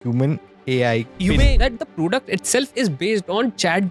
human AI You pin may that the product itself is based on Chat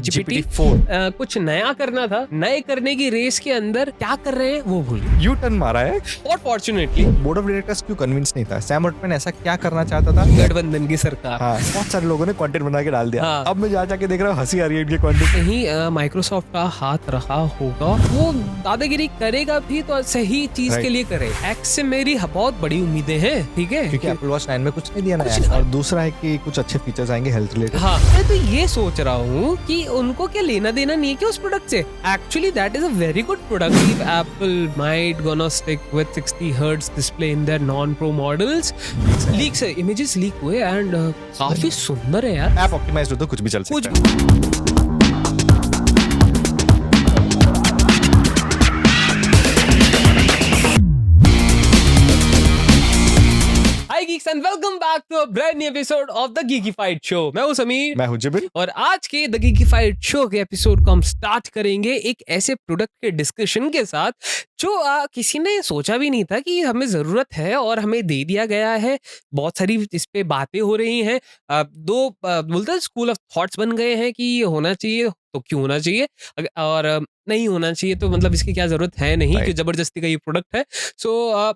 GPT 4 कुछ नया करना था, नए करने की रेस के अंदर क्या कर रहे हैं वो भूल गए। यू टर्न मारा है। और फॉर्चुनेटली बोर्ड ऑफ डायरेक्टर्स क्यों कन्विंस नहीं था? सैम अल्टमैन ऐसा क्या करना चाहता था? गठबंधन की सरकार। हाँ, बहुत सारे लोगों ने कंटेंट बना के डाल दिया। हाँ। अब मैं जाके देख रहा हूँ, हंसी आ रही है इनके कंटेंट। कहीं माइक्रोसॉफ्ट का हाथ रहा होगा, वो दादागिरी करेगा भी तो सही चीज Right. के लिए करे। एक्स से मेरी बहुत बड़ी उम्मीदें हैं, ठीक है, क्योंकि एप्पल वॉच 9 में कुछ नहीं दिया कुछ नया, और दूसरा है कि कुछ अच्छे फीचर्स आएंगे हेल्थ रिलेटेड। हाँ, मैं तो ये सोच रहा हूँ कि उनको क्या लेना देना नहीं है क्या उस प्रोडक्ट से। Actually that is a very good product. Apple might gonna stick with 60 hertz display in their non pro models. Leaks है, इमेजेस लीक हुए एंड काफी सुंदर है यार। ऐप ऑप्टिमाइज्ड हो तो कुछ भी चल कुछ सकता है। Hi geeks and welcome back to a brand new episode of the Geekified Show। मैं हूँ समीर, मैं हूं जिबिन। और आज के द Geekified Show के एपिसोड को हम स्टार्ट करेंगे एक ऐसे प्रोडक्ट के डिस्कशन के साथ जो किसी ने सोचा भी नहीं था कि हमें जरूरत है और हमें दे दिया गया है। बहुत सारी इस पे बातें हो रही हैं। बोलते हैं स्कूल ऑफ थॉट्स बन गए हैं कि ये होना चाहिए तो क्यों होना चाहिए, और नहीं होना चाहिए तो मतलब इसकी क्या जरूरत है नहीं, कि जबरदस्ती का ये प्रोडक्ट है। सो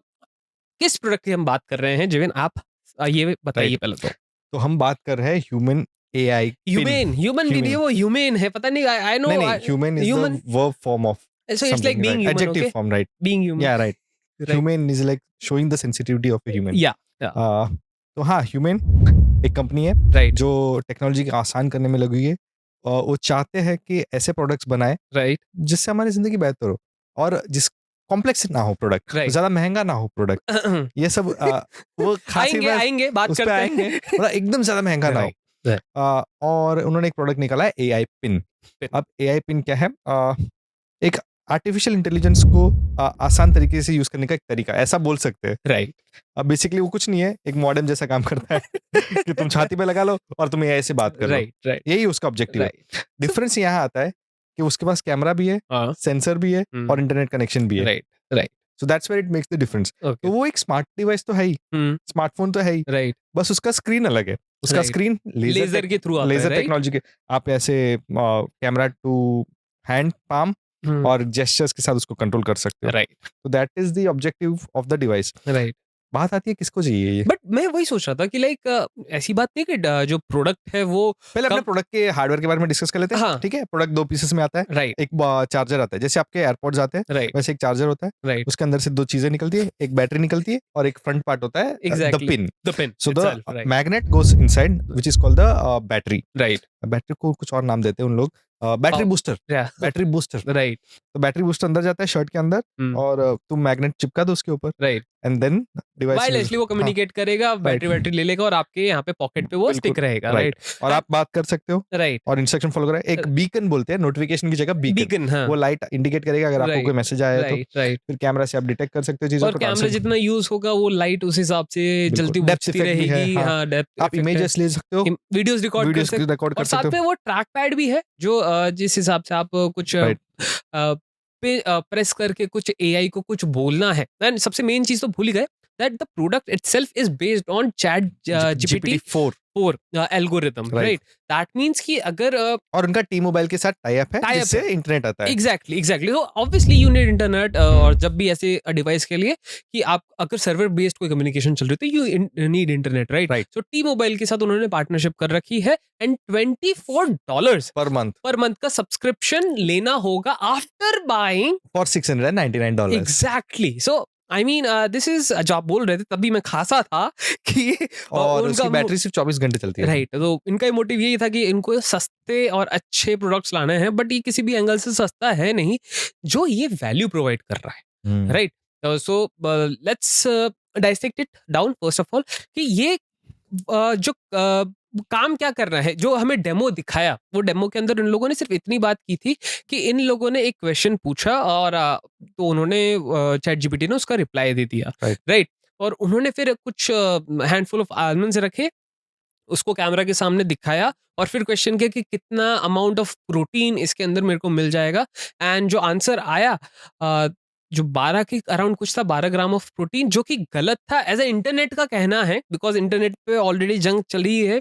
किस प्रोडक्ट की हम बात कर रहे हैं जिविन, आप ये बताइए पहले तो हम बात कर रहे हैं ह्यूमन AI ह्यूमन दीदी, वो ह्यूमन है, पता नहीं, आई नो। नहीं, human is the verb form of So it's like being human, adjective okay? form, right? Being human. Yeah, right. Right. Human is like showing the sensitivity of a human. Yeah. तो हाँ, human एक company है Right. जो technology को आसान करने में लगी हुई है, और वो चाहते हैं कि ऐसे प्रोडक्ट्स बनाए Right. जिससे हमारी जिंदगी बेहतर हो, और जिस कॉम्प्लेक्स ना हो प्रोडक्ट, Right. ज्यादा महंगा ना हो प्रोडक्ट, ये सब वो खासी बात आएंगे बात उस पे करते आएंगे, हैं। मतलब एकदम ज्यादा महंगा ना हो। Right. और उन्होंने एक प्रोडक्ट निकाला है AI पिन। अब AI पिन क्या है? एक आर्टिफिशियल इंटेलिजेंस को आसान तरीके से यूज करने का एक तरीका, ऐसा बोल सकते हैं। Right. अब बेसिकली वो कुछ नहीं है, एक मॉडेम जैसा काम करता है कि तुम छाती पे लगा लो और तुम AI से बात कर लो। Right. Right. यही उसका ऑब्जेक्टिव है। Right. डिफरेंस यहाँ आता है कि उसके पास कैमरा भी है, हाँ। सेंसर भी है, और इंटरनेट कनेक्शन भी है। Right. Right. So that's where it makes the difference. Okay. तो वो एक स्मार्ट डिवाइस तो है ही, स्मार्टफोन तो है ही, Right. बस उसका स्क्रीन अलग है। उसका Right. स्क्रीन लेजर के थ्रू आता है, लेजर right? टेक्नोलॉजी के, आप ऐसे कैमरा टू हैंड पाम और जेस्चर्स के साथ उसको कंट्रोल कर सकते हो। Right. तो that is the objective of the device. Right. बात आती है किसको चाहिए ये? बट मैं वही सोच रहा था कि लाइक ऐसी बात नहीं कि जो प्रोडक्ट है वो पहले अपने प्रोडक्ट के हार्डवेयर के बारे में डिस्कस कर लेते हैं। हाँ। ठीक है, प्रोडक्ट दो पीसेस में आता है। राइट। एक चार्जर आता है, जैसे आपके एयरपोर्ट्स आते हैं राइट। वैसे एक चार्जर होता है। राइट। उसके अंदर से दो चीजें निकलती है, एक बैटरी निकलती है और एक फ्रंट पार्ट होता है, the pin. The pin. So the magnet goes inside which is called the battery. Right. Battery को कुछ और नाम देते हैं उन लोग, battery booster. Battery booster. Right. तो बैटरी बूस्टर अंदर जाता है शर्ट के अंदर, और तुम मैग्नेट चिपका दो उसके ऊपर। Right. And then device wirelessly वो कम्युनिकेट करेगा, बैटरी ले लेगा और आपके यहाँ पे पॉकेट पे वो स्टिक रहेगा। राइट। और आप बात कर सकते हो, राइट, और इंस्ट्रक्शन फॉलो करेगा। एक बीकन बोलते हैं, नोटिफिकेशन की जगह बीकन। हाँ। वो लाइट इंडिकेट करेगा अगर आपको कोई मैसेज आया है तो। राइट। फिर कैमरा से आप डिटेक्ट कर सकते हो चीजों और को। कैमरा जितना यूज होगा वो लाइट उस हिसाब से जल्दी बुझती रहेगी। हाँ, डेप्थ आप इमेजेस ले सकते हो, वीडियोस रिकॉर्ड कर सकते हो, और साथ में वो ट्रैक पैड भी है जो जिस हिसाब से आप कुछ पे प्रेस करके कुछ AI को कुछ बोलना है। एंड सबसे मेन चीज तो भूल ही गए, that the product itself is based on Chat GPT 4 algorithm, right? That means कि अगर और उनका T-Mobile के साथ टाई अप है जिससे इंटरनेट आता है। Exactly. So obviously you need internet, और जब भी ऐसे डिवाइस के लिए कि आप अगर सर्वर बेस्ड कोई कम्युनिकेशन चल रही है तो you need internet, right? So T-Mobile के साथ उन्होंने पार्टनरशिप कर रखी है, एंड $24 पर मंथ का सब्सक्रिप्शन लेना होगा after buying for $699। Exactly. So I mean this is, जो आप बोल रहे थे तभी मैं खासा था कि और उसकी बैटरी सिर्फ 24 घंटे चलती है। राइट। तो इनका मोटिव यही था कि इनको सस्ते और अच्छे प्रोडक्ट्स लाने हैं, बट ये किसी भी एंगल से सस्ता है नहीं जो ये वैल्यू प्रोवाइड कर रहा है। Right. So let's dissect it down first of all कि ये जो काम क्या कर रहा है, जो हमें डेमो दिखाया, वो डेमो के अंदर इन लोगों ने सिर्फ इतनी बात की थी कि इन लोगों ने एक क्वेश्चन पूछा और तो उन्होंने चैट जीपीटी ने उसका रिप्लाई दे दिया। राइट। और उन्होंने फिर कुछ हैंडफुल ऑफ आलमंड्स रखे, उसको कैमरा के सामने दिखाया, और फिर क्वेश्चन किया कि कितना अमाउंट ऑफ प्रोटीन इसके अंदर मेरे को मिल जाएगा। एंड जो आंसर आया जो 12 के अराउंड कुछ था, 12 ग्राम ऑफ प्रोटीन, जो कि गलत था एज ए इंटरनेट का कहना है, बिकॉज इंटरनेट पे ऑलरेडी जंग चल रही है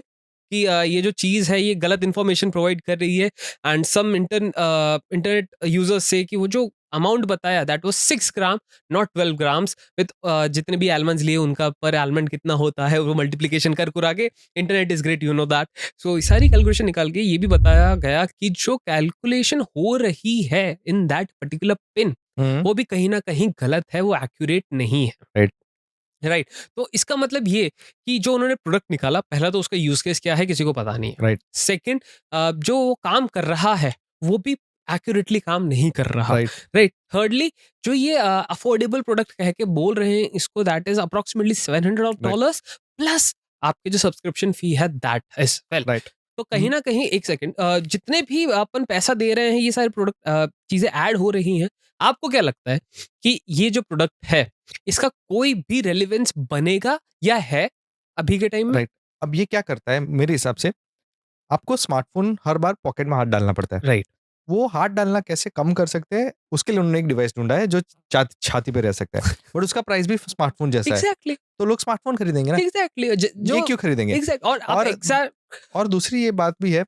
कि ये जो चीज़ है ये गलत इन्फॉर्मेशन प्रोवाइड कर रही है, एंड सम इंटरनेट यूजर्स से कि वो जो अमाउंट बताया that was 6 gram not 12 grams, with जितने भी एलमंड्स लिए उनका पर एलमंड कितना होता है वो मल्टीप्लिकेशन कर कुरा के, internet is great, you know that. So सारी कैलकुलेशन निकाल के ये भी बताया गया कि जो कैलकुलेशन हो रही है इन दैट पर्टिकुलर पिन, वो भी कहीं ना कहीं गलत है, वो एक्यूरेट नहीं है। राइट। राइट। तो इसका मतलब ये कि जो उन्होंने प्रोडक्ट निकाला, पहला तो उसका यूज केस क्या है किसी को पता नहीं है। राइट। सेकंड, जो वो काम कर रहा है वो भी एक्यूरेटली काम नहीं कर रहा। राइट। राइट। थर्डली, जो ये अफोर्डेबल प्रोडक्ट कह के बोल रहे हैं इसको, दैट इज अप्रोक्सीमेटली $700 प्लस आपके जो सब्सक्रिप्शन फी है दैट इज वेल। राइट। तो कहीं ना कहीं एक सेकंड, जितने भी अपन पैसा दे रहे हैं ये सारे प्रोडक्ट चीजें ऐड हो रही हैं, आपको क्या लगता है कि ये जो प्रोडक्ट है इसका कोई भी रेलेवेंस बनेगा या है अभी के टाइम में? राइट। अब ये क्या करता है मेरे हिसाब से, आपको स्मार्टफ़ोन हर बार पॉकेट में हाथ डालना पड़ता है। राइट। वो हाथ डालना कैसे कम कर सकते हैं, उसके लिए उन्होंने एक डिवाइस ढूँढा है जो छाती पे रह सकता है। बट उसका प्राइस भी स्मार्टफ़ोन जैसा है। एग्जैक्टली। तो लोग स्मार्टफ़ोन खरीदेंगे ना, एग्जैक्टली। जो ये क्यों खरीदेंगे? एग्जैक्ट और आप और एग्जैक्ट। और दूसरी ये बात भी है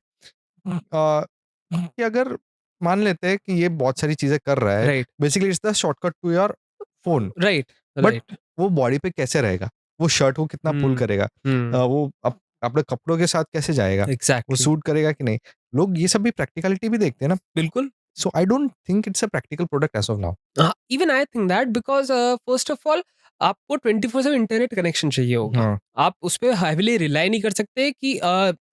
कि अगर मान लेते हैं कि ये बहुत सारी चीज़ें कर रहा है, right. Basically it's the shortcut to your phone, right. But right. वो बॉडी पे कैसे रहेगा? वो शर्ट को कितना पुल हम्म। करेगा? वो अपने कपड़ों के साथ कैसे जाएगा? वो एग्जैक्टली। सूट करेगा कि नहीं? लोग ये सब भी प्रैक्टिकलिटी भी देखते हैं ना। बिल्कुल। So I don't think it's a practical product as of now. Even I think that because first of all आपको 24/7 इंटरनेट कनेक्शन चाहिए होगा। हाँ, आप उस पे हैवीली रिलाई नहीं कर सकते कि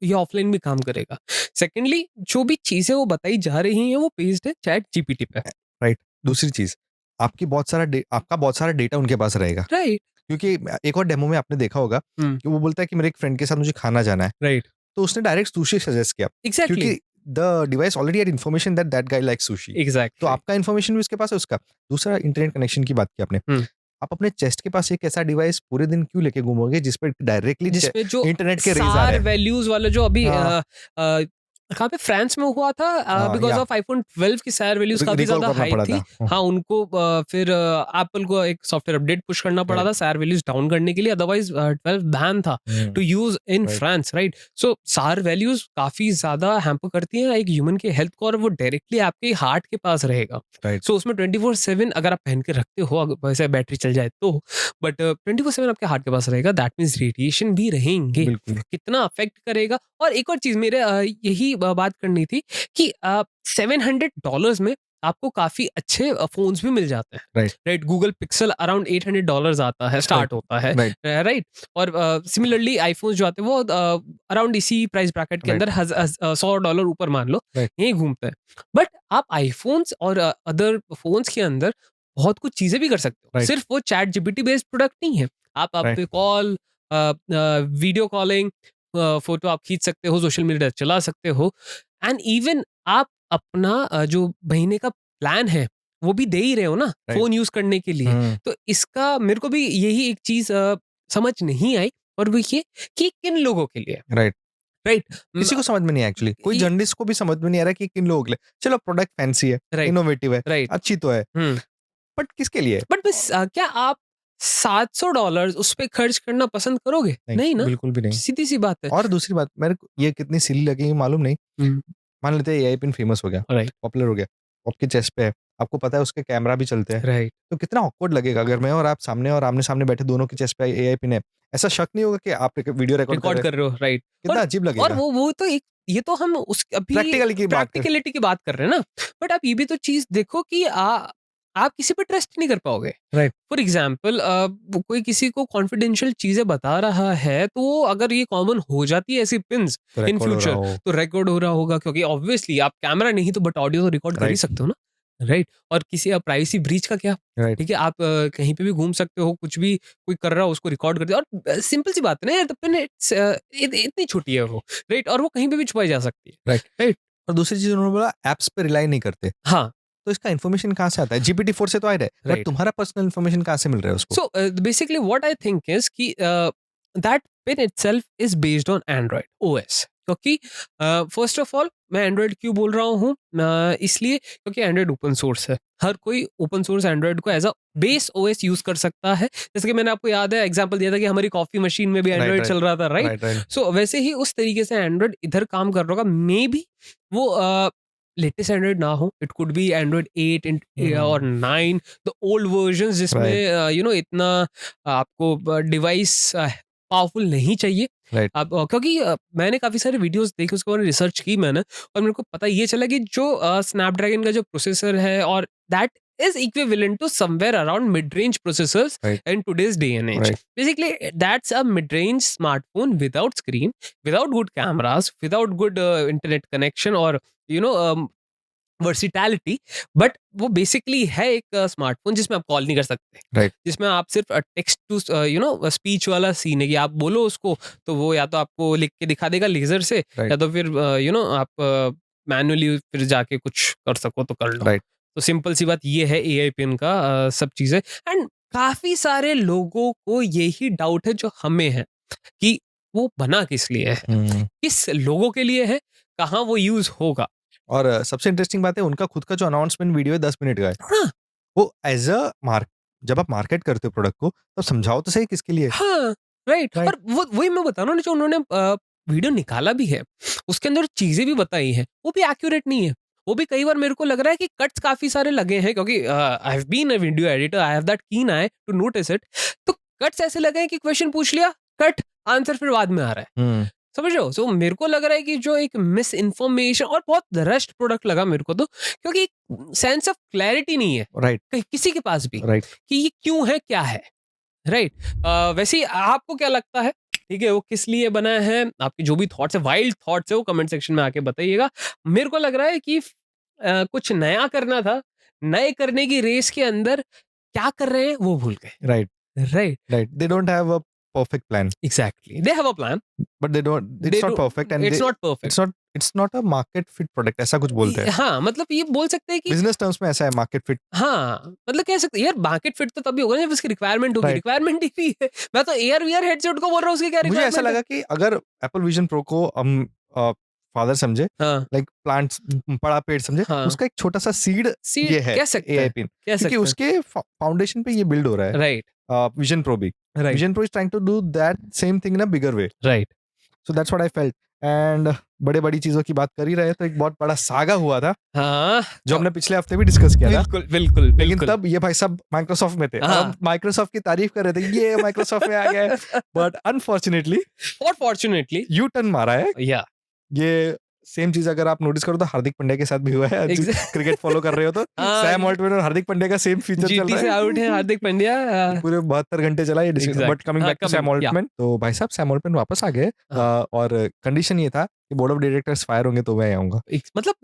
ये ऑफलाइन भी काम करेगा। सेकेंडली, जो भी चीजें वो बताई जा रही हैं वो बेस्ड है चैट जीपीटी पे। राइट। दूसरी चीज़, आपका बहुत सारा डेटा उनके पास रहेगा। राइट। क्योंकि एक और डेमो में आपने देखा होगा कि वो बोलता है कि मेरे एक फ्रेंड के साथ मुझे खाना जाना है, राइट। तो उसने डायरेक्ट सुशी सजेस्ट किया, एग्जैक्टली। क्योंकि the device already had information that that guy likes sushi. तो एग्जैक्टली। आपका इन्फॉर्मेशन भी उसके पास है उसका। दूसरा, इंटरनेट कनेक्शन की बात की आपने। हम्म। आप अपने चेस्ट के पास एक ऐसा डिवाइस पूरे दिन क्यों लेके घूमोगे जिस पे डायरेक्टली जिसमें जो इंटरनेट के रेज़ आ सार रहे हैं? वैल्यूज वाला जो अभी हाँ, कहाँ पे फ्रांस में हुआ था, हाँ, बिकॉज या ऑफ आईफोन 12 की सार वैल्यूज काफी रिकॉल ज्यादा करना हाई पड़ा थी। था। हाँ, हाँ, उनको फिर एप्पल को एक सॉफ्टवेयर अपडेट पुश करना पड़ा था राइट। सार वैल्यूज डाउन करने के लिए, अदरवाइज 12 बैन था to use in right. France. Right. So सार वैल्यूज काफी ज्यादा हैम्पर करती हैं एक ह्यूमन के हेल्थ को, और वो डायरेक्टली आपके हार्ट के पास रहेगा। राइट। सो उसमें 24/7 अगर आप पहन के रखते हो, वैसे बैटरी चल जाए तो, बट 24/7 आपके हार्ट के पास रहेगा, दैट मीन्स रेडिएशन भी रहेंगे। बिल्कुल। कितना अफेक्ट करेगा। और एक और चीज मेरे यही बात करनी थी कि $700 में आपको काफी अच्छे फोन्स भी मिल जाते हैं। Right. Right. Google pixel around $800 आता है, स्टार्ट राइट। होता है। राइट। राइट। और सिमिलरली आईफोन्स जो आते हैं वो अराउंड इसी प्राइस ब्रैकेट के राइट। अंदर $100 ऊपर मान लो, राइट। यही घूमते हैं। बट आप आईफोन्स और अदर फोन्स के अंदर बहुत कुछ चीजें भी कर सकते हो, राइट। सिर्फ वो चैट जीपीटी बेस्ड प्रोडक्ट नहीं है। आप right. Call, video calling, photo आप खींच सकते हो, सोशल मीडिया चला सकते हो, एंड इवन आप अपना जो महीने का प्लान है वो भी दे ही रहे हो ना राइट। फोन यूज करने के लिए। तो इसका मेरे को भी यही एक चीज समझ नहीं आई, और वो ये कि किन लोगों के लिए। राइट। राइट। किसी को समझ में नहीं आया एक्चुअली। कोई ये- जर्नलिस्ट को भी समझ में नहीं आ रहा कि किन लोगों के लिए। चलो प्रोडक्ट फैंसी है, राइट। इनोवेटिव है, राइट। अच्छी तो है, हम्म। बट किसके लिए? बट बस क्या आप $700 उस पे खर्च करना पसंद करोगे? नहीं, नहीं ना। बिल्कुल भी नहीं। सीधी सी बात है। और दूसरी बात, मेरे को ये कितनी सिली लगेगी मालूम नहीं। हम्म। मान लेते हैं एआई पिन फेमस हो गया, राइट। पॉपुलर हो गया, आपके चेस्ट पे है, आपको पता है उसके कैमरा भी चलते हैं, राइट। तो कितना ऑकवर्ड लगेगा अगर मैं और आप सामने और आमने-सामने बैठे दोनों के चेस्ट पे एआई पिन है। ऐसा शक नहीं होगा कि आप एक वीडियो रिकॉर्ड कर रिकॉर्ड रहे हैं? कर रहे हो। राइट। कितना और अजीब और लगेगा। वो तो एक, ये तो हम उस अभी प्रैक्टिकली की बात कर। प्रैक्टिकलिटी की बात कर रहे हैं ना। बट आप ये भी तो चीज देखो कि आप किसी पे ट्रस्ट नहीं कर पाओगे। राइट। फॉर एग्जाम्पल, कोई किसी को कॉन्फिडेंशियल चीजें बता रहा है, तो अगर ये कॉमन हो जाती है ऐसी पिन्स तो इन रिकॉर्ड हो रहा फ्यूचर, हो। तो रिकॉर्ड हो रहा होगा, क्योंकि ऑब्वियसली आप कैमरा नहीं तो बट ऑडियो तो रिकॉर्ड कर ही राइट। सकते हो ना। राइट। और किसी प्राइवेसी ब्रीच का क्या? राइट। ठीक है, आप कहीं पे भी घूम सकते हो, कुछ भी कोई कर रहा हो उसको रिकॉर्ड कर दिया, और सिंपल सी बात है ना यार, पिन इतनी छोटी है वो। राइट। और वो कहीं पे भी छुपाई जा सकती है। राइट। राइट। और दूसरी चीज़ उन्होंने बोला ऐप्स पे रिलाई नहीं करते। हाँ। तो इसका इन्फॉर्मेशन कहाँ से आता है? जीपीटी-4 से तो आ ही रहा है, बट राइट। तुम्हारा पर्सनल इन्फॉर्मेशन कहाँ से मिल रहा है उसको? So basically, what I think is कि that pin itself is based on Android OS. क्योंकि फर्स्ट ऑफ ऑल मैं एंड्रॉयड क्यों बोल रहा हूँ, इसलिए क्योंकि एंड्रॉयड ओपन सोर्स है। हर कोई ओपन सोर्स एंड्रॉयड को as a base OS use कर सकता है। जैसे कि मैंने आपको याद है एग्जांपल दिया था कि हमारी कॉफी मशीन में भी राइट, एंड्रॉयड राइट, चल रहा था, राइट? राइट, राइट, सो वैसे ही उस तरीके से एंड्रॉयड इधर काम कर रहा होगा। मे बी वो लेटेस्ट एंड्रॉयड ना हो, इट कुड बी एंड्रॉयड 8 और 9, द ओल्ड वर्जन जिसमें राइट, इतना आपको डिवाइस पावरफुल नहीं चाहिए। राइट, अब क्योंकि मैंने काफ़ी सारे वीडियोस देखे, उसके बारे में रिसर्च की मैंने, और मेरे को पता ये चला कि जो स्नैपड्रैगन का जो प्रोसेसर है, और that is equivalent to somewhere around mid-range processors right, in today's day and age. Right, Basically, that's a mid-range smartphone without screen, without good cameras, without good internet connection, or you know versatility, but वो basically है एक smartphone जिसमें आप call नहीं कर सकते, right, जिसमें आप सिर्फ टेक्स्ट टू स्पीच वाला सीन है कि आप बोलो उसको, तो वो या तो आपको लिख के दिखा देगा लेजर से, राइट, या तो फिर आप मैनुअली फिर जाके कुछ कर सको तो कर लो। राइट। तो सिंपल सी बात ये है एआई पिन का, सब चीजें। एंड काफी सारे लोगों को यही डाउट है जो हमें है कि वो बना किस लिए है, हुँ। किस लोगों के लिए है, कहाँ वो यूज होगा। और सबसे इंटरेस्टिंग बात है उनका खुद का जो अनाउंसमेंट वीडियो है 10 मिनट का है। हाँ, वो एज़ अ मार्क जब आप मार्केट करते हो प्रोडक्ट को, तब समझाओ तो सही किसके लिए? हाँ, राइट। राइट, और वो वही मैं बता रहा हूँ ना, जो उन्होंने वीडियो निकाला भी है, उसके अंदर चीज़ें भी बताई हैं, वो भी एक्यूरेट नहीं है। वो भी कई बार मेरे को लग रहा है कि कट्स काफ़ी सारे लगे हैं, क्योंकि I have been a video editor, I have that keen eye to notice it. तो कट्स ऐसे लगे हैं कि क्वेश्चन पूछ लिया, कट, आंसर फिर बाद में आ रहा है। हुँ, समझ रहे हो? सो मेरे को लग रहा है कि जो एक मिस इन्फॉर्मेशन, और बहुत रश्ड प्रोडक्ट लगा मेरे को तो, क्योंकि सेंस ऑफ क्लैरिटी नहीं है राइट, किसी के पास भी, राइट। कि ये क्यों है, क्या है? राइट। वैसे ही आपको क्या लगता है, ठीक है, वो किस लिए बना है? आपके जो भी थॉट्स है, वाइल्ड थॉट्स है, वो कमेंट सेक्शन में आके बताइएगा। मेरे को लग रहा है कि कुछ नया करना था, नए करने की रेस के अंदर क्या कर रहे हैं वो भूल गए। Right, right, right. They don't have a perfect plan, exactly, they have a plan, but they don't they it's not do, perfect and it's they not perfect. It's not a market fit product ऐसा कुछ बोलते हैं। हाँ, मतलब ये बोल सकते हैं कि बिज़नेस टर्म्स में ऐसा है मार्केट फिट। हाँ, मतलब कह सकते हैं यार, मार्केट फिट तो तभी होगा ना जब उसकी रिक्वायरमेंट होगी। राइट। रिक्वायरमेंट ही नहीं है। मैं तो एआर वीआर हेडसेट को बोल रहा हूँ, उसकी क्या मुझे ऐसा रिक्वायरमेंट है? लगा कि अगर एप्पल विज़न प्रो को हम फादर समझे, हाँ, लाइक प्लांट्स बड़ा पेड़ समझे, हाँ। उसका एक छोटा-सा सीड सीड ये है कह सकते एआई हैं, पिन, कह क्योंकि सकते हैं। उसके फाउंडेशन पे ये बिल्ड हो रहा है राइट, विज़न प्रो भी। Right, vision pro is trying to do that same thing in a bigger way. Right. So that's what I felt and बड़े-बड़ी चीज़ों की बात कर ही रहे हैं, तो एक बहुत बड़ा सागा हुआ था, हाँ, जो हमने पिछले हफ्ते भी डिस्कस किया था। बिल्कुल, बिल्कुल, लेकिन बिल्कुल। तब ये भाई साहब माइक्रोसॉफ्ट में थे और हम हाँ। माइक्रोसॉफ्ट की तारीफ कर रहे थे, ये माइक्रोसॉफ्ट में आ गया है। बट अनफॉर्च्यूनेटली और फॉर्चुनेटली यू टर्न मारा है। या ये सेम चीज़ अगर आप नोटिस करो तो हार्दिक पांड्या के साथ भी हुआ है। क्रिकेट फॉलो कर रहे हो तो हाँ, सैम ऑल्टमैन और हार्दिक पांड्या का सेम फीचर चल जीटी रहा से है। आउट है हार्दिक पांड्या। पूरे 72 घंटे चला ये डिस्कशन, बट एग्जैक्ट, कमिंग हाँ, बैक टू कमिंग सैम या ऑल्टमैन, तो भाई साहब सैम ऑल्टमैन वापस आ गए हाँ, और कंडीशन ये था कि बोर्ड ऑफ डायरेक्टर्स फायर होंगे तो मैं आऊँगा। मतलब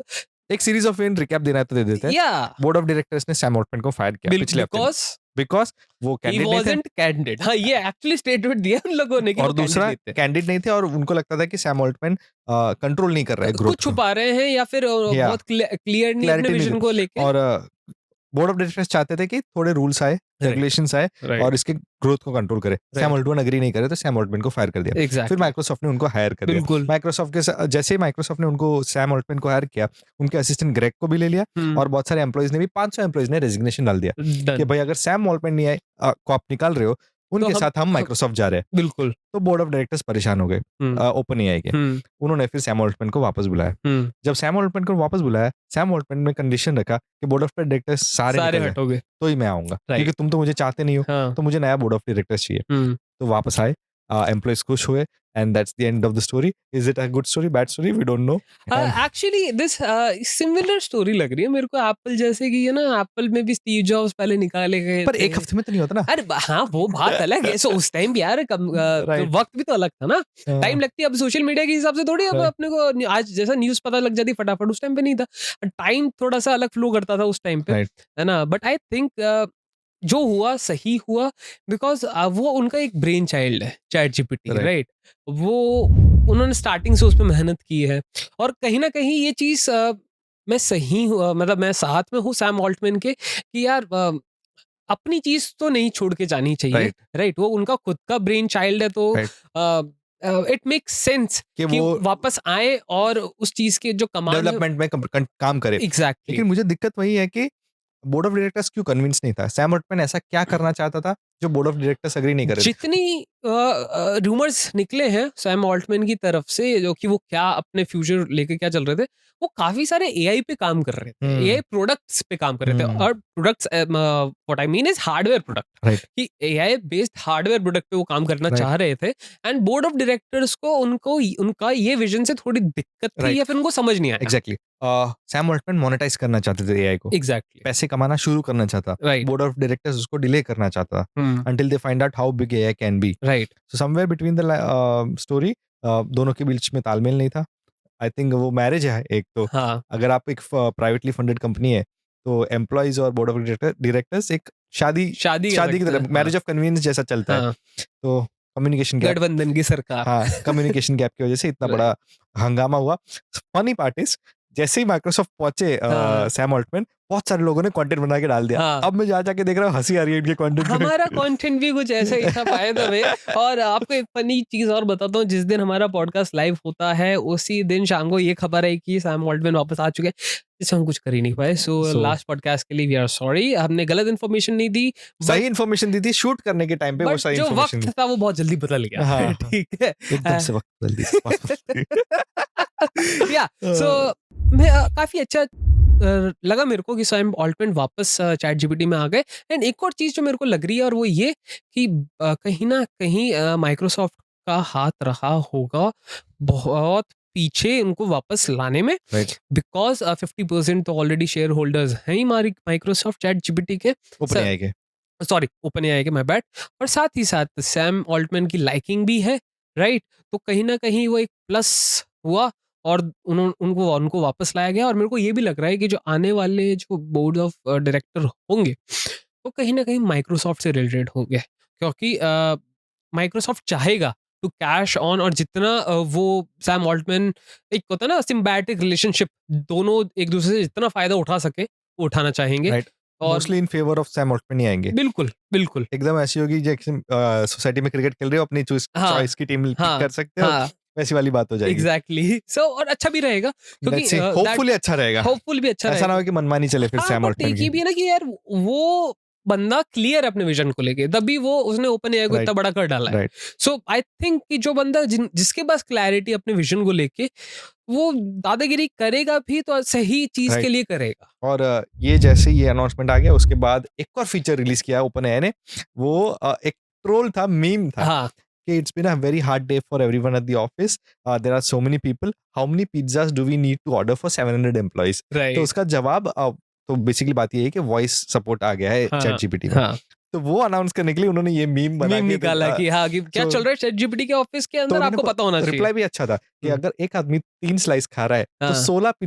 एक सीरीज ऑफ इन रिकैप देना है तो दे देते हैं। या बोर्ड ऑफ डायरेक्टर्स ने सैम ऑल्टमैन को फायर किया पिछले हफ्ते में, बिकॉज़ बिकॉज़ वो ही कैंडिडेट नहीं थे। Wasn't candidate. हाँ, ये एक्चुअली स्टेटमेंट दिया उन लोगों ने कि और वो दूसरा कैंडिडेट थे। कैंडिडेट नहीं थे और उनको लगता था कि सैम ऑल्टमैन कंट्रोल नहीं कर रहा है कुछ ग्रोथ को। छुपा रहे हैं, या फिर या बहुत क्लियर नहीं अपने क्लैरिटी नहीं विजन थी को लेके। और बोर्ड ऑफ डायरेक्टर्स चाहते थे कि थोड़े रूल्स आए, राइट, रेगुलेशंस आए राइट, और इसके ग्रोथ को कंट्रोल करे। सैम राइट, ऑल्टमैन एग्री नहीं करे तो सैम ऑल्टमैन को फायर कर दिया। फिर एग्जैक्टली, माइक्रोसॉफ्ट ने उनको हायर कर दिया। बिल्कुल। माइक्रोसॉफ्ट के जैसे ही माइक्रोसॉफ्ट ने उनको सैम ऑल्टमैन को हायर किया, उनके असिस्टेंट ग्रेग को भी ले लिया हुँ, और बहुत सारे एम्प्लॉइज ने भी 500 एम्प्लॉइज ने रेजिग्नेशन डाल दिया कि डन। भाई अगर सैम ऑल्टमैन नहीं आए को आप निकाल रहे हो, तो उनके हम साथ हम माइक्रोसॉफ्ट जा रहे हैं। बिल्कुल। तो बोर्ड ऑफ डायरेक्टर्स परेशान हो गए हुँ, ओपन एआई के। हुँ, उन्होंने फिर सैम ऑल्टमैन को वापस बुलाया। हुँ, जब सैम ऑल्टमैन को वापस बुलाया, सैम ऑल्टमैन ने कंडीशन रखा कि बोर्ड ऑफ डायरेक्टर्स सारे सारे निकल जाएँ, हटोगे। तो ही मैं आऊँगा। क्योंकि राइट, तुम तो मुझे चाहते नहीं हो, हाँ, तो मुझे नया बोर्ड ऑफ डायरेक्टर्स चाहिए। हुँ। तो वापस आए, एम्प्लॉइज़ खुश हुए and that's the end of the story. Is it a good story, bad story? We don't know and actually this similar story लग रही है मेरे को एप्पल जैसे कि, एप्पल में भी स्टीव जॉब्स पहले निकाले गए पर थे। 1 हफ्ते में तो नहीं होता ना। अरे हाँ, वो बात अलग है। सो उस टाइम भी यार तो राइट। वक्त भी तो अलग था ना। टाइम लगती है, अब सोशल मीडिया के हिसाब से थोड़ी अब राइट, अपने को आज जैसा न्यूज़ पता लग जाती फटाफट, उस टाइम पे नहीं था। टाइम थोड़ा सा अलग फ्लो करता था उस टाइम पे, राइट, है ना? बट आई थिंक जो हुआ सही हुआ, बिकॉज़ वो उनका एक ब्रेन चाइल्ड है, चैट जीपीटी, राइट, राइट? वो उन्होंने स्टार्टिंग से उस पे मेहनत की है, और कहीं न कहीं ये चीज़ मैं सही हूँ, मतलब मैं साथ में हूँ सैम ऑल्टमैन के, कि यार अपनी चीज़ तो नहीं छोड़ के जानी चाहिए, राइट, राइट? वो उनका खुद का ब्रेन चाइल्ड है, तो right. A it makes sense कि कि वो वापस आए और उस चीज के जो कमाल डेवलपमेंट में काम करे। एग्जैक्टली लेकिन मुझे दिक्कत वही है कि बोर्ड ऑफ डायरेक्टर्स क्यों कन्विंस नहीं था? सैम अल्टमैन ऐसा क्या करना चाहता था जो बोर्ड ऑफ डायरेक्टर्स एग्री नहीं कर रहे थे? जितनी रूमर्स निकले हैं सैम ऑल्टमैन की तरफ से जो कि वो क्या अपने फ्यूचर लेके क्या चल रहे थे, वो काफी सारे एआई पे काम कर रहे थे, एआई प्रोडक्ट्स पे काम कर रहे थे। और products what I mean is hardware product, right, कि एआई बेस्ड हार्डवेयर प्रोडक्ट पे वो काम करना राइट, चाह रहे थे। एंड बोर्ड ऑफ डायरेक्टर्स को उनको उनका ये विजन से थोड़ी दिक्कत थी राइट, या फिर उनको समझ नहीं आया। एग्जैक्टली। सैम अल्टमैन मोनेटाइज करना चाहते थे एआई को, एग्जैक्टली पैसे कमाना शुरू करना चाहता। राइट बोर्ड ऑफ डायरेक्टर्स उसको डिले करना चाहता until they find out how big AI can be. Right So somewhere between the story, दोनों के बीच में तालमेल नहीं था। आई थिंक वो मैरिज है एक तो। हाँ अगर आप एक प्राइवेटली फंडेड कंपनी है तो एम्प्लॉइज और बोर्ड ऑफ डायरेक्टर्स एक शादी शादी कर शादी की सकते तरह हैं, मैरिज ऑफ कन्वीनियंस जैसा चलता है। हाँ तो कम्युनिकेशन गैप, गठबंधन की सरकार। हाँ, कम्युनिकेशन गैप की वजह से इतना Right. बड़ा हंगामा हुआ। फनी पार्ट इज जैसे ही माइक्रोसॉफ्ट पहुंचे हाँ। सैम ऑल्टमैन, बहुत सारे लोगों ने कंटेंट बना के डाल दिया। हाँ। अब मैं जाके देख रहा हूँ, हंसी आ रही है इनके कंटेंट पे। हमारा कंटेंट भी कुछ ऐसा ही था बाय द वे। और आपको एक फनी चीज और बताता हूँ, जिस दिन हमारा पॉडकास्ट लाइव होता है उसी दिन शाम को ये खबर है कि सैम ऑल्टमैन वापस आ चुके हैं, जिससे हम कुछ कर ही नहीं पाए। सो So- लास्ट पॉडकास्ट के लिए वी आर सॉरी, हमने गलत इन्फॉर्मेशन नहीं दी। सही इन्फॉर्मेशन दी थी शूट करने के टाइम पे, वो बट सही जो इन्फॉर्मेशन वक्त दी। था वो बहुत जल्दी बदल गया। हाँ, ठीक है एकदम से वक्त बदल दी। या सो मैं काफी अच्छा लगा मेरे को कि सैम ऑल्टमैन वापस चैट जीपीटी में आ गए। एंड एक और चीज जो मेरे को लग रही है और वो ये कि कहीं ना कहीं माइक्रोसॉफ्ट का हाथ रहा होगा बहुत पीछे उनको वापस लाने में, राइट, बिकॉज 50% तो ऑलरेडी शेयर होल्डर्स हैं ही माइक्रोसॉफ्ट चैट जीपीटी के, ओपन एआई के। सॉरी ओपन एआई के, माय बैड। और साथ ही साथ सैम ऑल्टमैन की लाइकिंग भी है, राइट। तो कहीं ना कहीं वो एक प्लस हुआ और उनको उनको वापस लाया गया। और मेरे को ये भी लग रहा है कि जो आने वाले जो बोर्ड ऑफ डायरेक्टर होंगे वो कहीं ना कहीं माइक्रोसॉफ्ट से रिलेटेड होंगे, क्योंकि माइक्रोसॉफ्ट चाहेगा टू कैश ऑन, और जितना वो सैम ऑल्टमैन, एक होता है ना सिम्बायोटिक रिलेशनशिप, दोनों एक दूसरे से जितना फायदा उठा सके वो उठाना चाहेंगे। राइट, और mostly in favour of Sam Altman ही आएंगे। बिल्कुल बिल्कुल एकदम ऐसी होगी जैसे सोसाइटी में क्रिकेट खेल रहे हो, अपनी हाँ, चॉइस की टीम पिक हाँ, कर सकते हो, हाँ, वैसी वाली बात हो जाएगी। एग्जैक्टली। सो और अच्छा भी रहेगा क्योंकि लेट्स सी, होपफुली अच्छा रहेगा। होपफुल भी अच्छा ऐसा ना रहेगा। हो कि मनमानी चले फिर हाँ, सैम बट ऑल्टमैन एक ये की। भी है ना कि यार वो बंदा क्लियर है अपने विजन को लेके, तभी वो उसने ओपन एआई को इतना राइट, बड़ा कर डाला है। राइट, सो आई थिंक कि जो बंदा जिसके पास क्लैरिटी अपने विजन को लेके, वो दादागिरी करेगा भी तो सही चीज के राइट। लिए करेगा। और ये जैसे ये अनाउंसमेंट आ गया उसके बाद एक और फीचर रिलीज किया ओपन एआई ने। वो एक ट्रोल था, मीम था हाँ कि it's been a very hard day for everyone at the office, there are so many people, how many pizzas do we need to order for 700 employees. तो right उसका जवाब तो बेसिकली बात ये है कि वॉइस सपोर्ट आ गया है चैट जीपीटी में। हाँ तो वो अनाउंस करने के लिए उन्होंने ये मीम बना मीम के निकाला कि हाँ कि क्या so- चल रहा है चैट जीपीटी के ऑफिस के तो अंदर, आपको पता होना चाहिए। रिप्लाई भी अच्छा था कि हम्म। अगर एक आदमी 3 स्लाइस खा रहा है तो हाँ।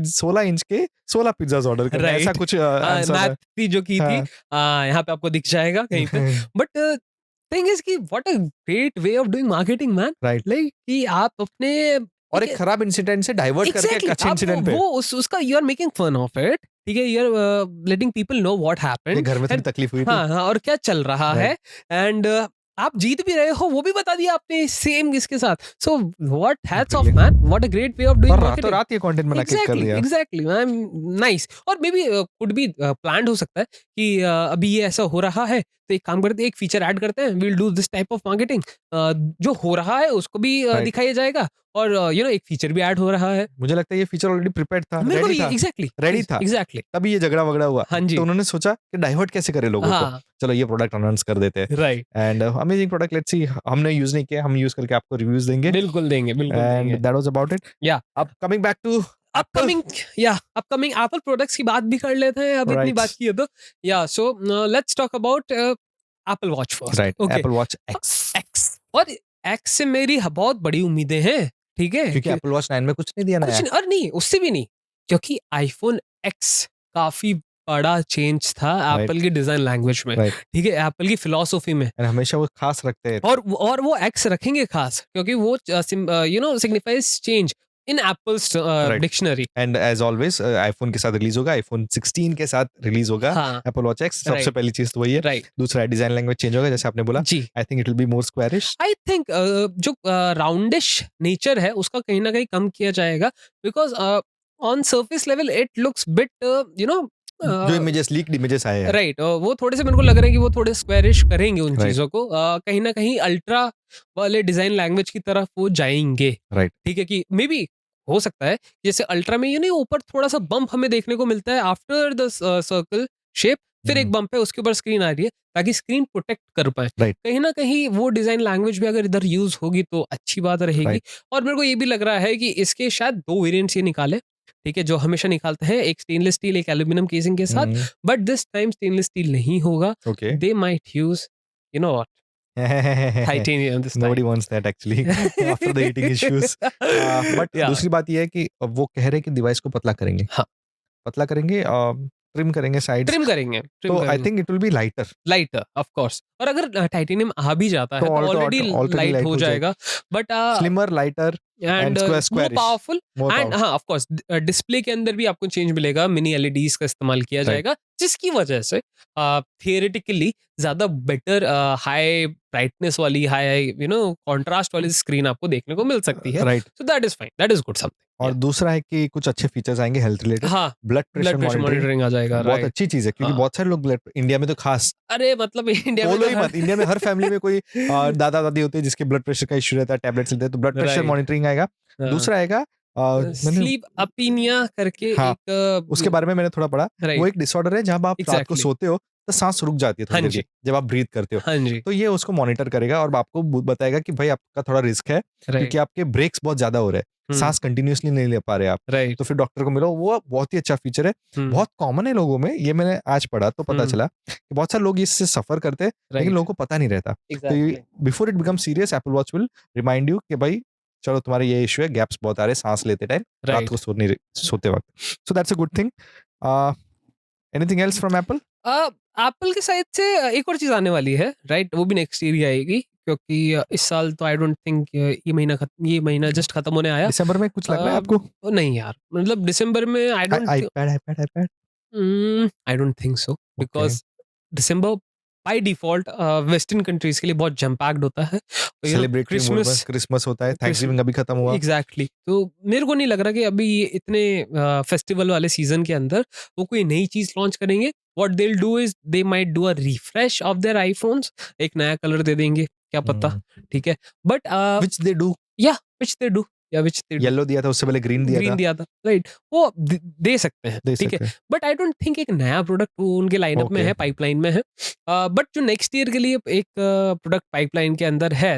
16 इंच के 16 पिज्जास ऑर्डर करना है, Right. ऐसा कुछ आंसर है। मैथ थी जो की थी, यहाँ पे आपको दिख जाएगा कहीं पे। बट थिंग इज कि what a great way of doing marketing man, right, like कि आप अपने और एक खराब इंसिडेंट से डाइवर्ट करके एक अच्छे इंसिडेंट पे। वो उसका you are making fun of it, ठीक है, you are letting people know what ये हैपेंड, घर में थोड़ी तकलीफ हुई थी। हाँ हाँ, और क्या चल रहा है। एंड आप जीत भी रहे हो वो भी बता दिया आपने सेम इसके साथ। So what hats off man, what a great way of doing और रातों मार्केटिंग। रात ये कंटेंट बना के कर दिया। Exactly ma'am, nice. और maybe could be planned हो सकता है कि अभी ये ऐसा हो रहा है तो एक काम करते हैं, एक फीचर ऐड करते हैं, will do this type of marketing, जो हो रहा है उसको भी Right. दिखाया जाएगा, और यू नो एक फीचर भी ऐड हो रहा है। मुझे लगता है ये फीचर ऑलरेडी प्रिपेयर्ड था, मेरे को रेडी भी था, एग्जैक्टली रेडी था। एग्जैक्टली तभी ये झगड़ा वगड़ा हुआ। हाँ जी। तो उन्होंने सोचा कि डाइवर्ट कैसे करें लोगों को, हाँ चलो ये प्रोडक्ट अनाउंस कर देते हैं। Right, and amazing product, let's see, हमने यूज नहीं किया, हम यूज करके आपको रिव्यूज देंगे। बिल्कुल देंगे बिल्कुल एंड देंगे। That was about it. या अब coming back to upcoming Apple products की बात भी कर लेते हैं, अब इतनी Right. बात की है तो। या so let's talk about Apple watch first. Right, okay, Apple watch x, x, और एक्स से मेरी बहुत बड़ी उम्मीदें हैं, ठीक है, क्योंकि एप्पल वॉच 9 में कुछ नहीं दिया कुछ नया। नहीं, और नहीं उससे भी नहीं, क्योंकि आईफोन एक्स काफी बड़ा चेंज था एप्पल की डिजाइन लैंग्वेज में, राइट, ठीक है, एप्पल की फिलॉसफी में। एंड हमेशा वो खास रखते हैं। और वो एक्स रखेंगे खास, क्योंकि वो you know signifies change. In Apple's Right. Dictionary. And as always iPhone के साथ रिलीज होगा, आईफोन 16 के साथ रिलीज होगा हाँ, एप्पल वॉच एक्स। सबसे राइट, पहली चीज तो वही है। राइट। दूसरा डिजाइन लैंग्वेज चेंज होगा, जैसे आपने बोला। जी। I think it will be more squarish. I think जो राउंडिश नेचर है उसका कहीं ना कहीं कम किया जाएगा, because on surface level it looks bit you know जो इमेजेस, लीक्ड इमेजेस आए हैं। राइट। वो थोड़े से मेरे को लग रहा है कि वो थोड़े स्क्वेरिश करेंगे उन राइट, चीजों को, कहीं ना कहीं अल्ट्रा वाले डिजाइन लैंग्वेज की तरफ वो जाएंगे। राइट। ठीक है कि मे बी हो सकता है जैसे अल्ट्रा में ये नहीं ऊपर थोड़ा सा बम्प हमें देखने को मिलता है आफ्टर द सर्कल शेप, फिर एक बम्प है उसके ऊपर स्क्रीन आ रही है ताकि स्क्रीन प्रोटेक्ट कर पाए। राइट, कहीं ना कहीं वो डिजाइन लैंग्वेज भी अगर इधर यूज होगी तो अच्छी बात रहेगी। राइट। और मेरे को ये भी लग रहा है कि इसके शायद 2 वेरिएंट्स ये निकाले, ठीक है, जो हमेशा निकालते हैं, एक स्टेनलेस स्टील एक एल्यूमिनियम केसिंग के साथ, but this time stainless steel नहीं होगा। Okay. They might use you know what titanium this Nobody time. wants that actually after the heating issues. But या दूसरी बात ये है कि वो कह रहे हैं कि डिवाइस को पतला करेंगे। हाँ, पतला करेंगे, ट्रिम करेंगे साइड्स। ट्रिम तो आई करेंगे think it will B lighter. Lighter of course. और अगर टाइटेनियम आ भी जाता तो है तो ऑलरेडी ऑलरेडी लाइट लाइट हो हो जाएगा। जाएगा, but slimmer, lighter and and more squarish, powerful. More and power. हाँ ऑफ कोर्स डिस्प्ले के अंदर भी आपको चेंज मिलेगा, मिनी एलईडीज का इस्तेमाल किया राइट, जाएगा, जिसकी वजह से थियोरेटिकली ज्यादा बेटर हाई ब्राइटनेस वाली, हाई कॉन्ट्रास्ट वाली स्क्रीन आपको देखने को मिल सकती है। Right. So that is fine, that is good something. और दूसरा है कि कुछ अच्छे फीचर्स आएंगे हेल्थ रिलेटेड। हाँ, blood pressure blood pressure monitoring monitoring आ जाएगा, बहुत राइट। अच्छी चीज है, क्योंकि हाँ, बहुत सारे लोग ब्लड, इंडिया में तो खास, अरे मतलब इंडिया में बोलो तो ही हर मत, इंडिया में हर फैमिली में कोई दादा दादी होते हैं जिसके ब्लड प्रेशर का इश्यू रहता है, टैबलेट्स लेते हैं, तो ब्लड प्रेशर राइट। मॉनिटरिंग आएगा। दूसरा आएगा, मैंने, स्लीप अपीनिया करके हाँ, एक उसके बारे में मैंने थोड़ा पढ़ा। वो राइट, एक डिसऑर्डर है जहां आप रात को एग्जैक्टली। सोते हो तो सांस रुक जाती है हाँ थोड़ी देर के जी, लिए, जब आप ब्रीथ करते हो। हाँ जी, तो ये उसको मॉनिटर करेगा और आपको बताएगा कि भाई आपका थोड़ा रिस्क है, राइट। क्योंकि आपके ब्रेक्स बहुत ज्यादा हो रहे हैं, सांस कंटिन्यूअसली नहीं ले पा रहे आप। राइट। तो फिर डॉक्टर को मिलो, वो बहुत ही अच्छा फीचर है। बहुत कॉमन है लोगों में, ये मैंने आज पढ़ा तो पता चला कि बहुत सारे लोग इससे सफर करते हैं, लेकिन राइट, लोगों को पता नहीं रहता। तो exactly. Before it become serious, Apple watch will remind you कि भाई चलो तुम्हारे ये इश्यू है, गैप्स बहुत आ रहे हैं सांस लेते टाइम, रात राइट। को सोते वक्त। So that's a good thing. Anything else from Apple? Apple के साइड से एक और चीज आने वाली है, राइट, वो भी नेक्स्ट ईयर ही आएगी, क्योंकि इस साल तो आई डोंट थिंक ये महीना जस्ट खत्म होने आया। दिसंबर में कुछ लग रहा है आपको? नहीं यार, मतलब दिसंबर में I don't think so, okay. Because December by default western countries के लिए बहुत जम पैक्ड होता है। सेलिब्रेटरी मूड में क्रिसमस, क्रिसमस होता है, थैंक्सगिविंग अभी खत्म हुआ। एग्जैक्टली। तो मेरे को नहीं लग रहा कि अभी ये इतने फेस्टिवल वाले सीजन के अंदर वो कोई नई चीज लॉन्च करेंगे। What they will do is they might do a refresh of their iPhones, एक नया कलर दे देंगे, क्या पता। ठीक है, बट व्हिच दे डू। या व्हिच दे डू, या व्हिच दे डू, येलो दिया था, उससे पहले ग्रीन दिया ग्रीन था, दिया था, राइट। वो दे सकते हैं, दे ठीक है, सकते हैं। बट आई डोंट थिंक एक नया प्रोडक्ट वो उनके लाइनअप में ओके। है, पाइपलाइन में है। बट जो नेक्स्ट ईयर के लिए एक प्रोडक्ट पाइपलाइन के अंदर है,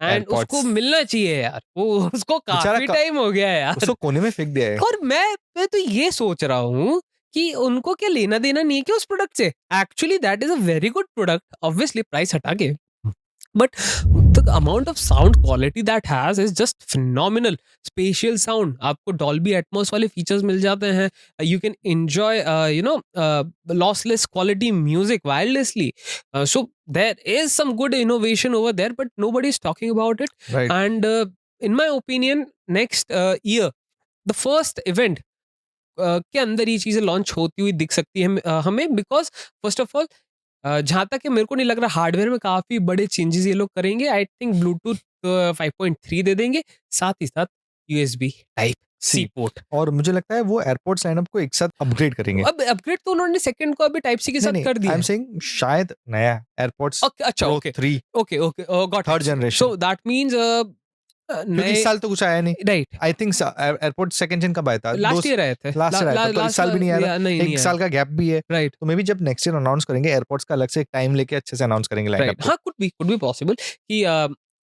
एंड उसको एयरपॉड्स मिलना चाहिए यार, वो उसको बेचारा काफी टाइम हो गया है यार। उसको कोने में फेंक दिया है। और मैं तो ये सोच रहा हूँ कि उनको क्या लेना देना नहीं है क्या उस प्रोडक्ट से। Actually that is a very good product, obviously price हटा के, but the amount of sound quality that has is just phenomenal. Spatial sound, आपको Dolby Atmos वाले features मिल जाते हैं, you can enjoy lossless quality music wirelessly. So there is some good innovation over there, but nobody is talking about it. Right. And in my opinion, next year the first event के अंदर ये चीजें launch होती हुई दिख सकती है हमें, बिकॉज फर्स्ट ऑफ ऑल जहाँ तक है मेरे को नहीं लग रहा हार्डवेयर में काफी बड़े चेंजेस ये लोग करेंगे। आई थिंक ब्लूटूथ 5.3 दे देंगे, साथ ही साथ यूएसबी टाइप सी पोर्ट। और मुझे लगता है वो एयरपोर्ट्स लाइनअप को एक साथ अपग्रेड करेंगे। अब अपग्रेड तो उन्होंने सेकंड को अभी टाइप सी के नहीं साथ नहीं, कर दिया आई एम है। सेइंग शायद नया एयरपोर्ट्स Okay, अच्छा, pro okay 3 okay okay, got third generation, so that means क्योंकि नए, इस साल तो कुछ आया नहीं। Right, I think airport second जन कब आया था? लास्ट ईयर आए थे, लास्ट ईयर आया था, तो इस साल भी नहीं आया था। नहीं नहीं एक आया, साल का गैप भी है। राइट तो मे बी जब नेक्स्ट ईयर अनाउंस करेंगे एयरपोर्ट्स का, अलग से एक टाइम लेके अच्छे से अनाउंस करेंगे लाइनअप राइट। को। हाँ, कुड बी पॉसिबल कि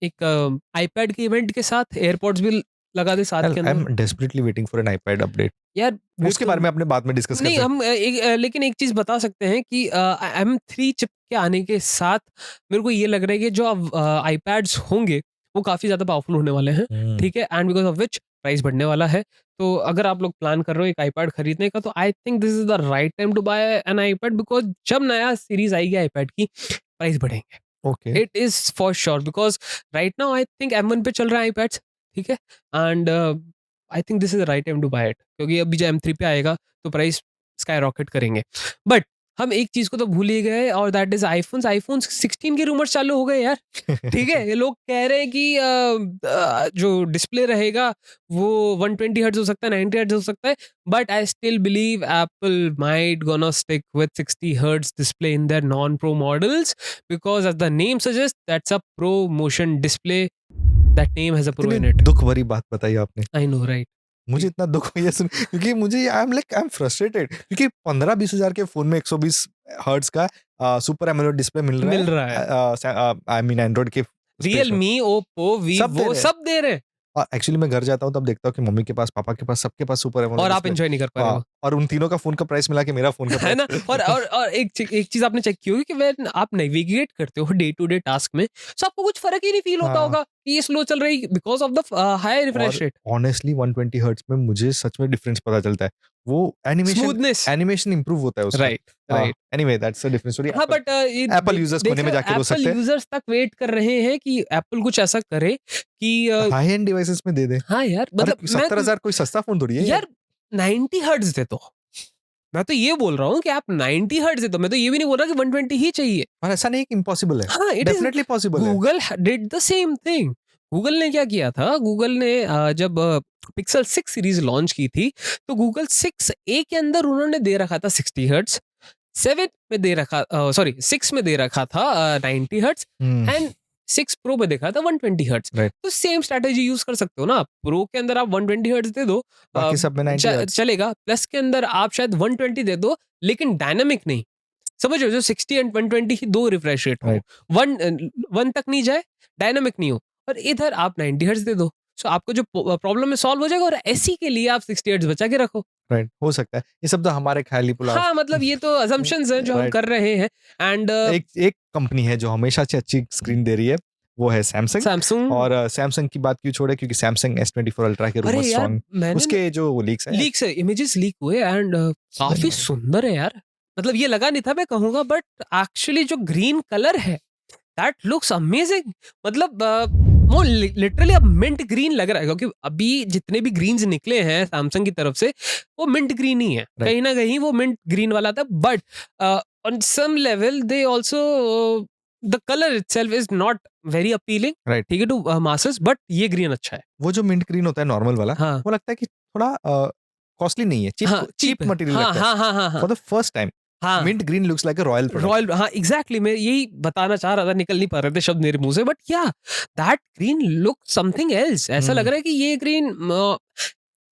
एक आईपैड के इवेंट के साथ एयरपोर्ट्स भी लगा दे साथ के आई एम अंदर desperately waiting for an iPad update. यार। उसके बारे में अपने बाद में डिस्कस कर नहीं, सकते हम लेकिन एक चीज बता सकते हैं कि M3 चिप के आने के साथ मेरे को ये लग रहा है कि जो अब आईपैड्स होंगे वो काफी ज्यादा पावरफुल होने वाले हैं, हैं। ठीक है, and because of which price बढ़ने वाला है। तो अगर आप लोग प्लान कर रहे हो एक आईपैड खरीदने का, तो I think this is the right time to buy an iPad, because जब नया सीरीज आएगी आईपैड की प्राइस बढ़ेंगे। Okay. It is for sure, because right now I think M1 पे चल रहा है आईपैड्स, ठीक है, and I think this is the right time to buy it, क्योंकि अभी जो M3 पे आएगा तो प्राइस स्काई रॉकेट करेंगे। बट हम एक चीज को तो भूल ही गए, और दैट इज आईफोन 16 के रूमर्स चालू हो गए यार। ठीक है, ये लोग कह रहे हैं कि जो डिस्प्ले रहेगा वो 120 हर्ट्ज हो सकता है, 90 हर्ट्ज हो सकता है, but I still believe Apple might gonna stick with 60 hertz display in their non pro models, because as the name suggest that's a ProMotion display, that name has a pro in इतनी it. दुख भरी बात बताई आपने। I know, right? मुझे इतना दुख हुआ ये सुन, क्योंकि मुझे आई एम फ्रस्ट्रेटेड, क्योंकि 15-20 हजार के फोन में 120 हर्ट्ज का सुपर एमोलेड डिस्प्ले मिल रहा मिल रहा है। है। आई मीन एंड्रॉइड के रियलमी, ओप्पो, सब दे वीवो रहे हैं। सब दे रहे हैं, एक्चुअली मैं घर जाता हूँ तब देखता हूँ कि मम्मी के पास, पापा के पास, सबके पास सुपर एमोलेड और आप डिस्प्ले। एंजॉय नहीं कर पा रहे हो, और उन तीनों का फोन का प्राइस मिला के मेरा फोन का है ना? प्राइस और एक चीज आपने चेक की होगी कि व्हेन आप नेविगेट करते हो डे टू डे टास्क में, तो आपको कुछ फर्क ही नहीं फील होता हाँ। होगा कि ये स्लो चल रही because of the high refresh rate, honestly 120 hertz में मुझे सच में डिफरेंस पता चलता है। वो स्मूथनेस। एनिमेशन इंप्रूव होता है उसका। Right, right. Anyway that's a different story. हाँ, बट एप्पल यूजर्स कोने में जाके रो एप्पल सकते हैं। यूजर्स तक वेट कर रहे हैं कि एप्पल कुछ ऐसा करे कि हाई एंड डिवाइसेस में दे दे। हाँ यार, अरे मतलब 70,000 कोई सस्ता फोन थोड़ी है यार 90 हर्ट्ज दे दो। मैं तो ये बोल रहा हूँ कि आप 90 हर्ट्ज दे दो, मैं तो ये भी नहीं बोल रहा कि 120 ही चाहिए। और ऐसा नहीं कि इम्पॉसिबल है। हाँ, इट इज डेफिनेटली पॉसिबल है। Google did the same thing. Google ने क्या किया था, गूगल ने जब पिक्सल 6 सीरीज लॉन्च की थी, तो गूगल 6a के अंदर उन्होंने दे रखा था 60 हर्ट्ज, 7 में दे रखा, सॉरी 6 में दे रखा था 90 हर्ट्ज, एंड 6 प्रो में देखा था 120 हर्ट्ज। Right. तो सेम स्ट्रैटेजी यूज कर सकते हो ना, प्रो के अंदर आप 120 हर्ट्ज दे दो, बाकी सब में 90 हर्ट्ज। चलेगा, प्लस के अंदर आप शायद 120 दे दो, लेकिन डायनामिक नहीं। समझ रहे हो, जो 60 एंड 120 ही दो रिफ्रेश रेट हो, Right. वन तक नहीं जाए, डायनामिक नहीं हो, और इधर आप 90 हर्ट्ज दे दो, सो आपको जो प्रॉब्लम है सॉल्व हो जाएगा, और ऐसी के लिए आप 60 हर्ट्ज बचा के रखो। राइट, हो सकता है। ये सब तो हमारे ख्याली पुलाव। हाँ, मतलब ये तो assumptions हैं जो हम Right. कर रहे हैं, एंड एक कंपनी है जो हमेशा से अच्छी स्क्रीन दे रही है, वो है सैमसंग। सैमसंग। और सैमसंग की बात क्यों छोड़े, क्योंकि सैमसंग S24 अल्ट्रा के अरे रूमर्स यार, स्ट्रांग, मैंने उसके जो लीक्स हैं लीक्स है, इमेजेस लीक हुए, एंड काफी सुंदर है यार। मतलब ये लगा नहीं था मैं कहूंगा, बट एक्चुअली जो ग्रीन कलर है दैट लुक्स अमेजिंग। मतलब वो लिटरली अब मिंट ग्रीन लग रहा है, क्योंकि अभी जितने भी ग्रीन्स निकले हैं सैमसंग की तरफ से वो मिंट ग्रीन ही है, कहीं ना कहीं वो मिंट ग्रीन वाला था, but on some level they also the colour itself is not very appealing, Right. ठीक है, टू मासेस, बट ये ग्रीन अच्छा है। वो जो मिंट ग्रीन होता है नॉर्मल वाला, हाँ, वो लगता है कि थोड़ा कॉस्टली नहीं है, हाँ, चीप है। मटेरियल हाँ, लगता है। हाँ, हाँ, हाँ, हाँ, फॉर द फर्स्ट टाइम हाँ। Mint green looks like a royal product. Royal, हाँ, एग्जैक्टली, मैं यही बताना चाह रहा था, निकल नहीं पा रहे थे शब्द मेरे मुंह से, बट या that green look something else. ऐसा लग रहा है कि ये green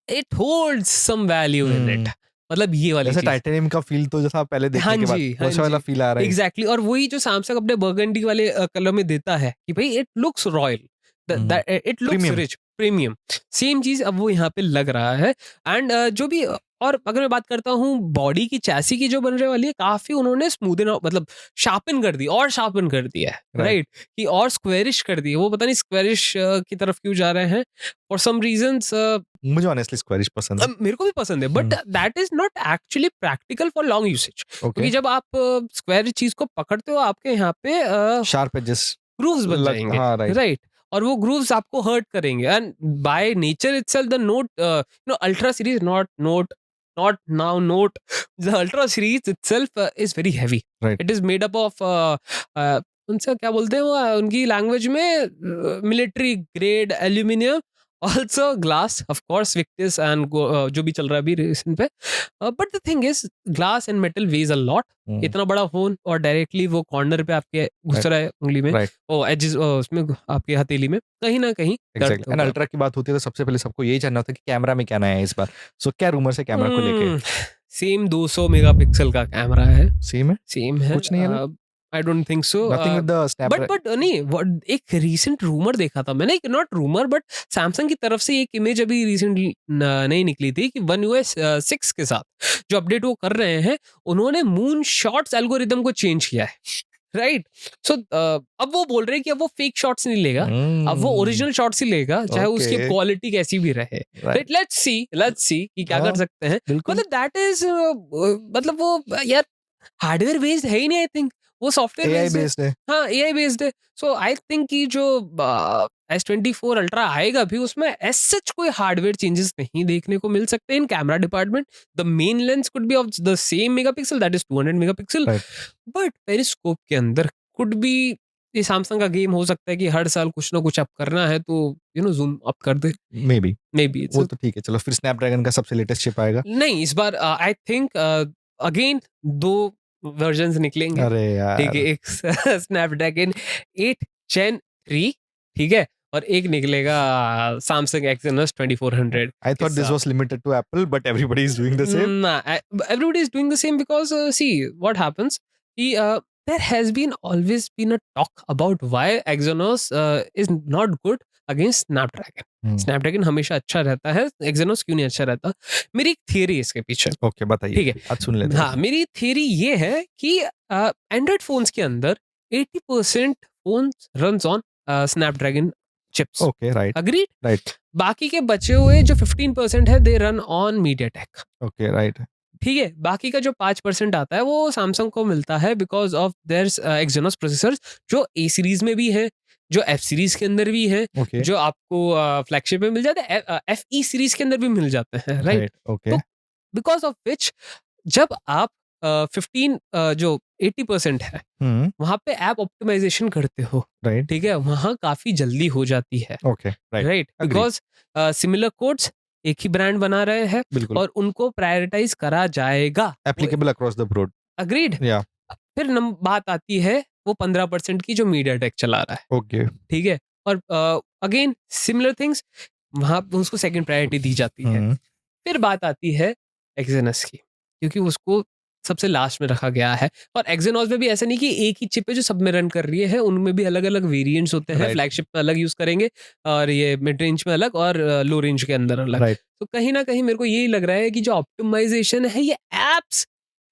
it holds some value in it, मतलब ये वाली जैसे चीज। टाइटिनियम का फील तो जैसा पहले हाँ देखने के बाद जी, हाँ वैसा वाला जी, फील आ रहा है। एग्जैक्टली। और वही जो सैमसंग अपने बर्गंडी वाले कलर में देता है कि भाई it looks royal, it looks Premium. Rich, premium, same चीज अब वो यहाँ पे लग रहा है। एंड जो भी, और अगर मैं बात करता हूँ बॉडी की, चैसी की जो बनने वाली है, काफी उन्होंने स्मूदन, मतलब शार्पन कर दी, और शार्पन कर दिया है, Right. राइट, कि और स्क्वेरिश कर दी है। वो पता नहीं स्क्वेरिश की तरफ क्यों जा रहे हैं, फॉर सम रीजंस। मुझे ऑनेस्टली स्क्वायरिश पसंद है। मेरे को भी पसंद है, but that is not actually practical for long usage, क्योंकि ओके, जब आप स्क्वायर चीज को पकड़ते हो, आपके यहाँ पे शार्प एजेस। ग्रूव्स बन जाएंगे, हाँ, राइट। राइट, और वो ग्रूव्स आपको हर्ट करेंगे, and by nature itself the note, ultra series, not now note, the ultra series itself is very heavy. Right. It is made up of उनसे क्या बोलते हैं वो उनकी लैंग्वेज में, military grade aluminium, also glass, of course Victus, and जो भी चल रहा है अभी रिसेंट पे, but the thing is glass and metal weighs a lot. इतना बड़ा फोन, और डायरेक्टली वो कॉर्नर पे आपके घुस रहा है उंगली में, Right. ओ एजेस उसमें, आपके हथेली में कहीं ना कहीं दर्द एग्जैक्टली। एंड होगा। अल्ट्रा की बात होती है तो सबसे पहले सबको यही जानना होता है कि कैमरा में क्या नया है इस बार। सो क्या रूमर है कैमरा को लेके? सेम 200 मेगापिक्सल का कैमरा है, सेम है, सेम है, कुछ नहीं है ना? आई don't think so. Nothing with the but Snapdragon. नहीं, एक रीसेंट रूमर देखा था मैंने, नॉट रूमर बट सैमसंग की तरफ से एक इमेज अभी रिसेंटली नहीं निकली थी कि One UI 6 के साथ जो अपडेट वो कर रहे हैं, उन्होंने मून शॉट्स एल्गोरिदम को चेंज किया है, राइट। सो अब वो बोल रहे हैं कि अब वो फेक शॉट्स नहीं लेगा, अब वो ओरिजिनल शॉट्स ही लेगा, चाहे उसकी Okay. क्वालिटी कैसी भी रहे, राइट। लेट्स सी कि क्या हाँ, कर सकते हैं। बिल्कुल। मतलब दैट इज, मतलब वो यार हार्डवेयर बेस्ड है ही नहीं, आई थिंक वो सॉफ्टवेयर एआई बेस्ड है। बेस्ड है। हाँ, एआई बेस्ड है। सो आई थिंक कि जो S24 अल्ट्रा आएगा भी, उसमें एज सच कोई हार्डवेयर चेंजेस नहीं देखने को मिल सकते in camera department. The main lens could be of the same megapixel, that is 200 megapixel, right. But periscope के अंदर कुड बी, ये सैमसंग का गेम हो सकता है कि हर साल कुछ ना कुछ अप करना है तो जूम अप कर दे। Maybe. Maybe it's वो तो ठीक है, चलो फिर स्नैपड्रैगन का सबसे लेटेस्ट चिप आएगा। नहीं, इस बार आई थिंक अगेन 2 वर्जन्स निकलेंगे। अरे ठीक है, यार, एक स्नैपड्रैगन 8 जेन 3, ठीक है, और एक निकलेगा सैमसंग एक्सिनोस 2400 आई के थॉट दिस साथ। Was limited to Apple but everybody is doing the same. Nah, everybody is doing the same because see what happens. There has been always been a talk about why Exynos is not good against Snapdragon. Snapdragon हमेशा अच्छा रहता है, Exynos क्यों नहीं अच्छा रहता? मेरी एक थियरी है इसके पीछे। ओके, बताइए, ठीक है, आज सुन लेते हाँ, हैं। मेरी थियरी ये है कि एंड्रॉइड फोन्स के अंदर 80% phone runs on Snapdragon chips. Okay, right, agreed? Right, बाकी के बचे हुए जो 15% है, they run on MediaTek. Okay, right, ठीक है, बाकी का जो 5% आता है वो सैमसंग को मिलता है because of their Exynos processors, जो ए सीरीज में भी है, जो एफ सीरीज के अंदर भी है, ओके, जो आपको फ्लैगशिप में मिल जाते हैं, एफ ई सीरीज के अंदर भी मिल जाते हैं, राइट? राइट, ओके, तो बिकॉज ऑफ विच जब आप 15 जो 80% है, वहां पे ऐप ऑप्टिमाइजेशन करते हो, राइट, ठीक है, वहां काफी जल्दी हो जाती है, okay, right, right? Agree, because similar codes एक ही ब्रांड बना रहे हैं बिल्कुल, और उनको प्रायोरिटाइज करा जाएगा। Applicable across the board, agreed. या, फिर बात आती है वो 15% की जो मीडिया टेक चला रहा है, ओके, ठीक है, और अगेन सिमिलर थिंग्स, वहां पे उसको सेकंड प्रायोरिटी दी जाती है। फिर बात आती है एक्सेनस की, क्योंकि उसको सबसे लास्ट में रखा गया है। और एक्सेनॉस में भी ऐसा नहीं कि एक ही चिप है जो सब में रन कर रही है, उनमें भी अलग अलग वेरिएंट्स होते हैं। Right. फ्लैगशिप में अलग यूज करेंगे और ये मिड रेंज में अलग और लो रेंज के अंदर अलग। राइट, तो कहीं ना कहीं मेरे को यही लग रहा है कि जो ऑप्टिमाइजेशन है ये एप्स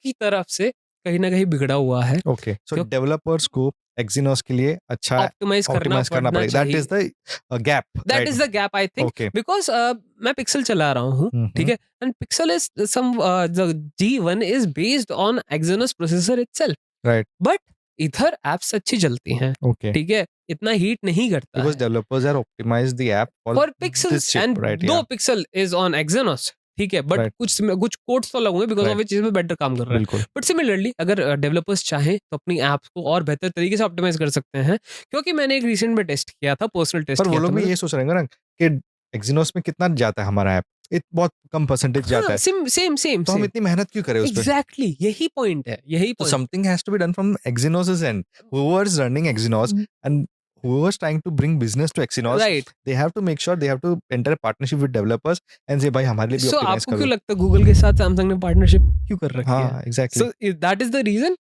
की तरफ से कहीं ना कहीं बिगड़ा हुआ है। ओके, सो डेवलपर्स को एक्सिनोस के लिए अच्छा ऑप्टिमाइज करना ऑप्टिमाइज करना पड़ना पड़ेगा, दैट चाहिए। Is the gap, that is the gap I think, okay, because मैं पिक्सल चला रहा हूँ, ठीक है, and Pixel is some the G1 is based on Exynos processor itself, right, but इधर एप्स अच्छी चलती हैं, ओके, ठीक है, इतना हीट नहीं करता बिकॉज है developers are optimise the app for this Pixels, chip, and right, दो या, पिक्सल इज ऑन एक्सिनोस, ठीक है, बट Right. कुछ कोड्स तो लगे हुए बिकॉज ऑफ Right. विच इसमें बेटर काम कर रहा है। बिल्कुल, बट सिमिलरली अगर डेवलपर्स चाहें तो अपनी ऐप्स को और बेहतर तरीके से ऑप्टिमाइज कर सकते हैं, क्योंकि मैंने एक रिसेंट में टेस्ट किया था, पर्सनल टेस्ट पर वो किया लोग था भी मैंने। ये सोच रहे हैं ना कि एक्सिनोस में कितना जाता है हमारा ऐप, बहुत कम परसेंटेज जाता है, सेम सेम सेम तो हम इतनी मेहनत क्यों करें उस पे? एग्जैक्टली यही पॉइंट है, यही So point. something has to be done from Exynos's end. Whoever's running Exynos and whoever's trying to bring business to Exynos, right. they have to make sure they have to enter a partnership with developers and say भाई हमारे लिए भी सो optimise आपको कर क्यों दो। लगता है गूगल के साथ सैमसंग ने पार्टनरशिप क्यों कर रखी है? हाँ, exactly, so that is the reason.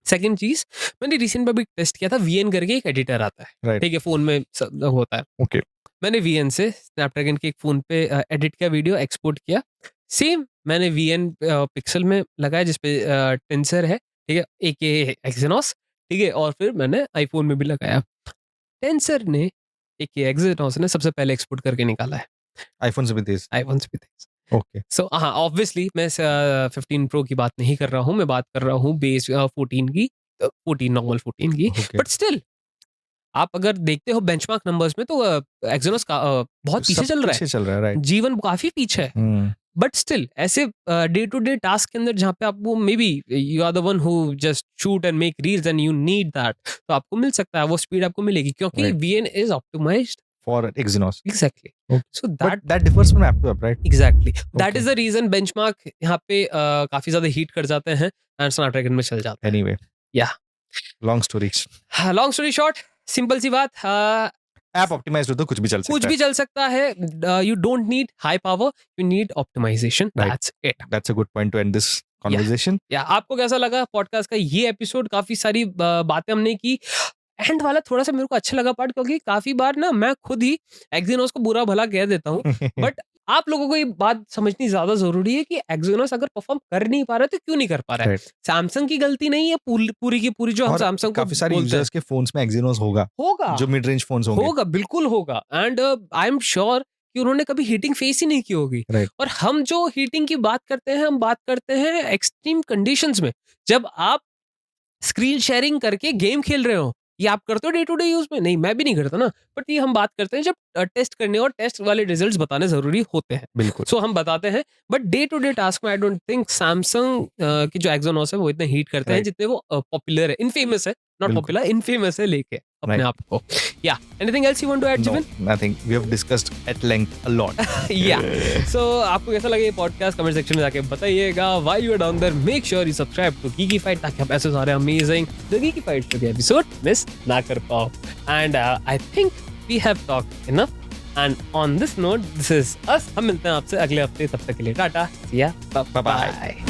Second चीज, मैंने रिसेंट में भी टेस्ट किया था, वीएन करके एक एडिटर आता है, राइट, ठीक है, फोन में होता है। ओके, मैंने वीएन से स्नैपड्रैगन के एक फोन पे एडिट किया, वीडियो एक्सपोर्ट किया। सेम मैंने वीएन पिक्सल में लगाया जिसपे टेंसर है, ठीक है, एक एक्सिनोस, ठीक है, और फिर मैंने आईफोन में भी लगाया। टेंसर ने, एक एक्सिनोस ने सबसे पहले एक्सपोर्ट करके निकाला है, आईफोन से भी तेज, आईफोन से भी तेज। ओके, सो हाँ, ऑब्वियसली मैं 15 प्रो की बात नहीं कर रहा हूँ, मैं बात कर रहा हूँ बेस 14 की, 14 नॉर्मल 14 की, ओके, बट स्टिल आप अगर देखते हो बेंचमार्क नंबर्स में तो एक्सिनोस का बहुत पीछे सब चल रहा पीछे है, चल रहा है, राइट, जीवन काफी पीछे है। बट स्टिल ऐसे डे टू डे टास्क के अंदर जहाँ पे आपको maybe you are the one who just shoot and make reels and you need that, तो आपको मिल सकता है, वो स्पीड आपको मिलेगी क्योंकि Right. VN is optimised. For Exynos, exactly. Okay. So but that that differs from app to app, right? Exactly that Okay. Is the reason benchmark यहाँ पे काफी ज्यादा हीट कर जाते हैं एंड स्नैपड्रैगन में चल जाते हैं। Anyway, Yeah. long story, long story short, simple सी बात, ऐप ऑप्टिमाइज्ड हो तो कुछ भी चल कुछ सकता भी है, चल सकता है। You don't need high power, you need optimisation, Right. That's it. that's a good point to end this conversation. या आपको कैसा लगा पॉडकास्ट का ये एपिसोड? काफी सारी बातें हमने की। एंड वाला थोड़ा सा मेरे को अच्छा लगा पार्ट, क्योंकि काफी बार ना मैं खुद ही एक्सिनोस को बुरा भला कह देता हूँ, बट आप लोगों को ये बात समझनी ज्यादा जरूरी है कि एक्सिनोस अगर परफॉर्म कर नहीं पा रहा है तो क्यों नहीं कर पा रहा है। Right. सैमसंग की गलती नहीं है, पूरी की पूरी जो हम और सैमसंग को काफी सारे बोलते हैं। यूजर्स के फोन्स में Exynos होगा, होगा, जो मिड रेंज फोन्स होंगे, होगा, बिल्कुल होगा। एंड आई एम श्योर कि उन्होंने कभी हीटिंग फेस ही नहीं की होगी। Right. और हम जो हीटिंग की बात करते हैं, हम बात करते हैं एक्सट्रीम कंडीशंस में, जब आप स्क्रीन शेयरिंग करके गेम खेल रहे हो, ये आप करते हो डे टू डे यूज में? नहीं, मैं भी नहीं करता ना। बट ये हम बात करते हैं जब टेस्ट करने और टेस्ट वाले रिजल्ट्स बताने जरूरी होते हैं, बिल्कुल। सो हम बताते हैं। But day to day task में आई डोंट थिंक सैमसंग की जो एक्सोनॉस है वो इतने हीट करते हैं Right. जितने वो पॉपुलर है, इनफेमस है, नॉट बिल्कुल। पॉपुलर, इनफेमस है लेके अपने Right. आप को। या anything else you want to add, No, Jeevan? nothing. We have discussed at length a lot. या सो आपको कैसा लगे ये पॉडकास्ट कमेंट सेक्शन में जाके बताइएगा। While you are down there make sure you subscribe to Geekyfied ताकि आप ऐसे सारे अमेजिंग द गीकीफाइड के एपिसोड मिस ना कर पाओ। And I think we have talked enough and on this note this is us. हम मिलते हैं आपसे अगले हफ्ते, तब तक के लिए टाटा, सी या, बाय बाय।